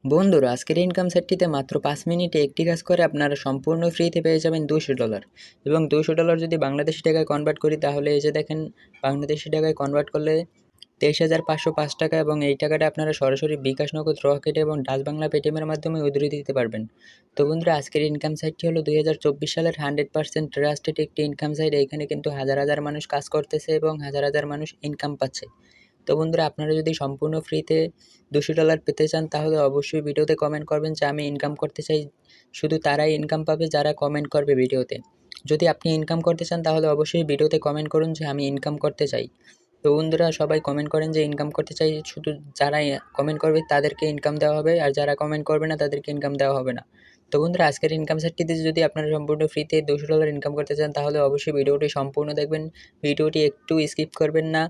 বন্ধুরা, আজকের ইনকাম সেটটিতে মাত্র 5 মিনিটে একটি কাজ করে আপনারা সম্পূর্ণ ফ্রিতে পেয়ে যাবেন $200। এবং $200 যদি বাংলাদেশি টাকায় কনভার্ট করি তাহলে এই যে দেখেন, বাংলাদেশি টাকায় কনভার্ট করলে 23,505 টাকা, এবং এই টাকাটা আপনারা সরাসরি বিকাশ, নগদ, রকেট এবং ডাচ বাংলা পেটিএমের মাধ্যমে উইথড্র দিতে পারবেন। তো বন্ধুরা, আজকের ইনকাম সাইটটি হলো 2024 সালের 100% ট্রাস্টেড একটি ইনকাম সাইট। এইখানে কিন্তু হাজার হাজার মানুষ কাজ করতেছে এবং হাজার হাজার মানুষ ইনকাম পাচ্ছে। তো বন্ধুরা, আপনারা যদি সম্পূর্ণ ফ্রিতে $200 পেতে চান তাহলে অবশ্যই ভিডিওতে কমেন্ট করবেন যে আমি ইনকাম করতে চাই। শুধু তারাই ইনকাম পাবে যারা কমেন্ট করবে ভিডিওতে। যদি আপনি ইনকাম করতে চান তাহলে অবশ্যই ভিডিওতে কমেন্ট করুন যে আমি ইনকাম করতে চাই। তো বন্ধুরা, সবাই কমেন্ট করেন যে ইনকাম করতে চাই। শুধু যারা কমেন্ট করবে তাদেরকে ইনকাম দেওয়া হবে, আর যারা কমেন্ট করবে না তাদেরকে ইনকাম দেওয়া হবে না। তো বন্ধুরা, আজকের ইনকাম সেটটিতে যদি আপনারা সম্পূর্ণ ফ্রিতে $200 ইনকাম করতে চান তাহলে অবশ্যই ভিডিওটি সম্পূর্ণ দেখবেন। ভিডিওটি একটু স্কিপ করবেন না,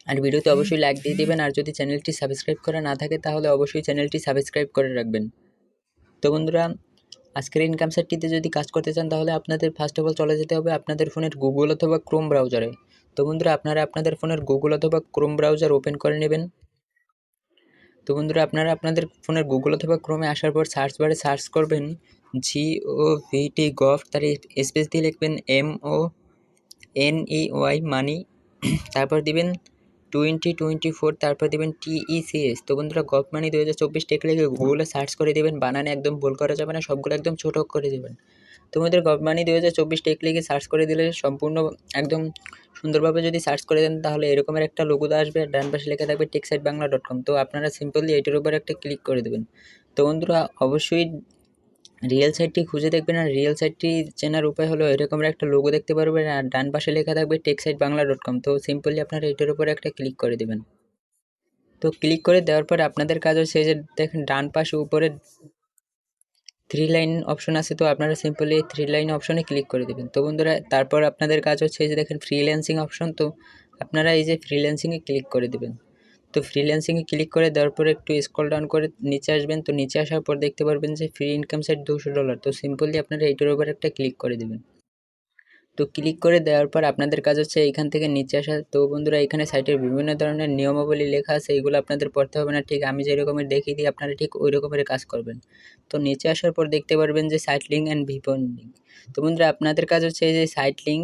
আর ভিডিওতে অবশ্যই লাইক দিয়ে দিবেন। আর যদি চ্যানেলটি সাবস্ক্রাইব করা না থাকে তাহলে অবশ্যই চ্যানেলটি সাবস্ক্রাইব করে রাখবেন। তো বন্ধুরা, আজকের ইনকাম সেটটিতে যদি কাজ করতে চান তাহলে আপনাদের ফার্স্ট অফ অল চলে যেতে হবে আপনাদের ফোনের গুগল অথবা ক্রোম ব্রাউজারে। তো বন্ধুরা, আপনারা আপনাদের ফোনের গুগল অথবা ক্রোম ব্রাউজার ওপেন করে নেবেন। তো বন্ধুরা, আপনারা আপনাদের ফোনের গুগল অথবা ক্রোমে আসার পর সার্চ বারে সার্চ করবেন GOVT গভ, তার স্পেস দিয়ে লিখবেন MONEY মানি, তারপর দিবেন 2024, তারপর দেবেন TECS। তো বন্ধুরা, গভ মানি 2024 টেক লিখে গুগলে সার্চ করে দেবেন। বানানে একদম ভুল করা যাবে না, সবগুলো একদম ছোট করে দেবেন। তোমাদের গভ মানি 2024 টেক লিখে সার্চ করে দিলে সম্পূর্ণ একদম সুন্দরভাবে যদি সার্চ করে দেন তাহলে এরকমের একটা লোগো আসবে, ডান পাশে লেখা থাকবে techsitebangla.com। তো আপনারা সিম্পলি এটার উপর একটা ক্লিক করে দেবেন। তো বন্ধুরা, অবশ্যই রিয়েল সাইটটি খুঁজে দেখবেন। আর রিয়েল সাইটটি চেনার উপায় হলো এরকমের একটা লোগো দেখতে পারবেন, আর ডান পাশে লেখা থাকবে techsitebangla.com। তো সিম্পলি আপনারা এটার উপর একটা ক্লিক করে দেবেন। তো ক্লিক করে দেওয়ার পর আপনাদের কাজ হচ্ছে যে দেখেন ডান পাশে উপরে 3 লাইন অপশন আছে, তো আপনারা সিম্পলি এই 3 লাইন অপশনে ক্লিক করে দেবেন। তো বন্ধুরা, তারপর আপনাদের কাজ হচ্ছে এই যে দেখেন ফ্রিল্যান্সিং অপশন, তো আপনারা এই যে ফ্রিল্যান্সিংয়ে ক্লিক করে দেবেন। তো ফ্রিল্যান্সিংয়ে ক্লিক করে দেওয়ার পরে একটু স্ক্রল ডাউন করে নিচে আসবেন। তো নিচে আসার পর দেখতে পারবেন যে ফ্রি ইনকাম সেট $200। তো সিম্পলি আপনারা এইটার উপর একটা ক্লিক করে দেবেন। তো ক্লিক করে দেওয়ার পর আপনাদের কাজ হচ্ছে এইখান থেকে নিচে আসা। তো বন্ধুরা, এখানে সাইটের বিভিন্ন ধরনের নিয়মাবলী লেখা আছে, এগুলো আপনাদের পড়তে হবে না। ঠিক আমি যেরকমের দেখিয়ে দিই আপনারা ঠিক ওই রকমের কাজ করবেন। তো নিচে আসার পর দেখতে পারবেন যে সাইট লিঙ্ক অ্যান্ড ভিপন লিঙ্ক। তো বন্ধুরা, আপনাদের কাজ হচ্ছে এই যে সাইট লিঙ্ক।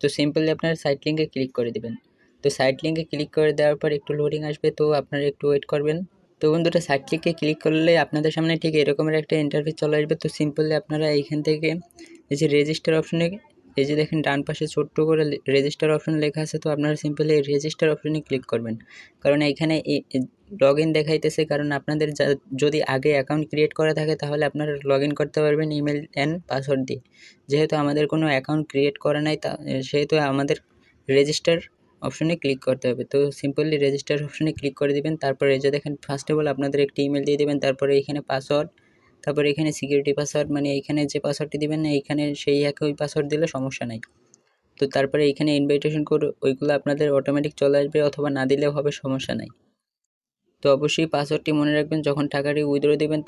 তো সিম্পলি আপনারা সাইট লিঙ্কে ক্লিক করে দেবেন। তো সাইট লিঙ্কে ক্লিক করে দেওয়ার পর একটু লোডিং আসবে, তো আপনারা একটু ওয়েট করবেন। তো বন্ধুরা, সাইট লিঙ্কে ক্লিক করলে আপনাদের সামনে ঠিক এরকমের একটা ইন্টারফেস চলে আসবে। তো সিম্পলি আপনারা এইখান থেকে এই যে রেজিস্টার অপশনে, এই যে দেখেন ডান পাশে ছোট্ট করে রেজিস্টার অপশন লেখা আছে, তো আপনারা সিম্পলি এই রেজিস্টার অপশনে ক্লিক করবেন। কারণ এইখানে লগ ইন দেখাইতেছে, কারণ আপনাদের যদি আগে অ্যাকাউন্ট ক্রিয়েট করা থাকে তাহলে আপনারা লগ ইন করতে পারবেন ইমেল অ্যান্ড পাসওয়ার্ড দিয়ে। যেহেতু আমাদের কোনো অ্যাকাউন্ট ক্রিয়েট করা নাই, সেহেতু আমাদের রেজিস্টার অপশনে ক্লিক করতে হবে। তো সিম্পলি রেজিস্টার অপশনে ক্লিক করে দিবেন। তারপরে এই যে দেখেন ফার্স্ট অফ অল আপনাদের একটি ইমেল দিয়ে দেবেন, তারপরে এখানে পাসওয়ার্ড, তারপরে এখানে সিকিউরিটি পাসওয়ার্ড, মানে এইখানে যে পাসওয়ার্ডটি দিবেন না এইখানে সেই একই পাসওয়ার্ড দিলে সমস্যা নাই। তো তারপরে এইখানে ইনভাইটেশন কোড, ওইগুলো আপনাদের অটোমেটিক চলে আসবে, অথবা না দিলেও হবে, সমস্যা নাই। তো অবশ্যই পাসওয়ার্ডটি মনে রাখবেন, যখন টাকাটি উইথড্র দিবেন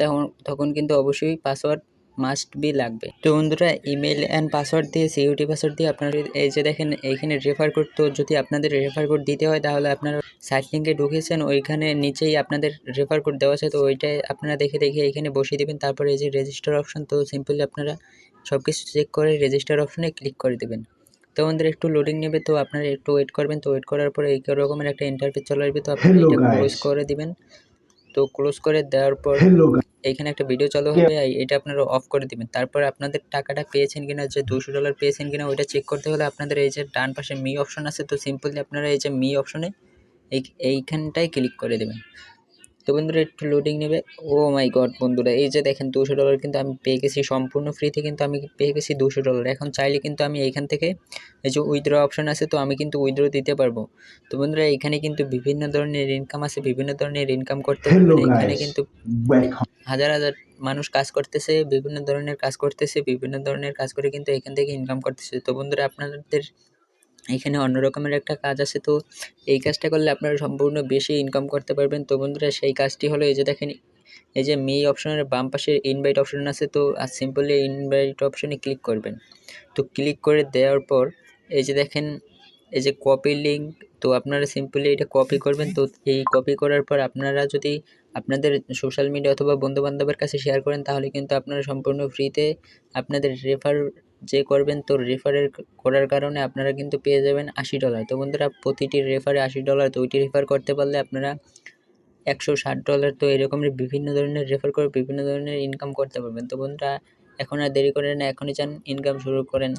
তখন কিন্তু অবশ্যই পাসওয়ার্ড মাস্ট বি লাগবে। তো বন্ধুরা, ইমেল অ্যান্ড পাসওয়ার্ড দিয়ে সিকিউরিটি পাসওয়ার্ড দিয়ে আপনারা এই যে দেখেন এইখানে রেফার কোড, তো যদি আপনাদের রেফার কোড দিতে হয় তাহলে আপনারা সাইট লিঙ্কে ঢুকেছেন, ওইখানে নিচেই আপনাদের রেফার কোড দেওয়া আছে, তো ওইটাই আপনারা দেখে দেখে এইখানে বসিয়ে দেবেন। তারপরে এই যে রেজিস্টার অপশন, তো সিম্পলি আপনারা সব কিছু চেক করে রেজিস্টার অপশনে ক্লিক করে দেবেন। তো আমাদের একটু লোডিং নেবে, তো আপনারা একটু ওয়েট করবেন। তো ওয়েট করার পরে এই রকমের একটা ইন্টারফেস চলে আসবে, তো আপনারা Hello এটা ক্লোজ guys. করে দিবেন। তো ক্লোজ করে দেওয়ার পর Hello guys. এইখানে একটা ভিডিও চালু হবে, এটা আপনারা অফ করে দিবেন। তারপর আপনাদের টাকাটা পেয়েছেন কিনা, যে $200 পেয়েছেন কিনা ওইটা চেক করতে হলে আপনাদের এই যে ডান পাশে মি অপশন আছে, তো সিম্পলি আপনারা এই যে মি অপশনে এইখানটায় ক্লিক করে দেবেন। তো বন্ধুরা, একটু লোডিং নেবে। ও মাই গড বন্ধুরা, এই যে দেখেন $200 কিন্তু আমি পেয়ে গেছি সম্পূর্ণ ফ্রিতে, কিন্তু আমি পেয়ে গেছি $200। এখন চাইলে কিন্তু আমি এইখান থেকে এই যে উইথড্র অপশন আছে, তো আমি কিন্তু উইথড্র দিতে পারবো। তো বন্ধুরা, এখানে কিন্তু বিভিন্ন ধরনের ইনকাম আছে, বিভিন্ন ধরনের ইনকাম করতে পারবেন। Hello এখানে guys. কিন্তু Welcome. হাজার হাজার মানুষ কাজ করতেছে, বিভিন্ন ধরনের কাজ করতেছে, বিভিন্ন ধরনের কাজ করে কিন্তু এখান থেকে ইনকাম করতেছে। তো বন্ধুরা, আপনাদের এখানে অন্য রকমের একটা কাজ আছে, তো এই কাজটা করলে আপনারা সম্পূর্ণ বেশি ইনকাম করতে পারবেন। তো বন্ধুরা, সেই কাজটি হলো এই যে দেখেন এই যে মি অপশনের বাম পাশে ইনভাইট অপশন আছে, তো সিম্পলি ইনভাইট অপশনে ক্লিক করবেন। তো ক্লিক করে দেওয়ার পর এই যে দেখেন এই যে কপি লিঙ্ক, তো আপনারা সিম্পলি এটা কপি করবেন। তো এই কপি করার পর আপনারা যদি আপনাদের সোশ্যাল মিডিয়া অথবা বন্ধুবান্ধবের কাছে শেয়ার করেন, তাহলে কিন্তু আপনারা সম্পূর্ণ ফ্রিতে আপনাদের রেফার যে করবেন, তো রেফারের করার কারণে আপনারা কিন্তু পেয়ে যাবেন $80। তো বন্ধুরা প্রতিটি রেফারে $80, তো ওইটি রেফার করতে পারলে আপনারা $160, তো এরকমের বিভিন্ন ধরনের রেফার করে বিভিন্ন ধরনের ইনকাম করতে পারবেন। তো বন্ধুরা এখন আর দেরি করেন না, এখনই চান ইনকাম শুরু করেন।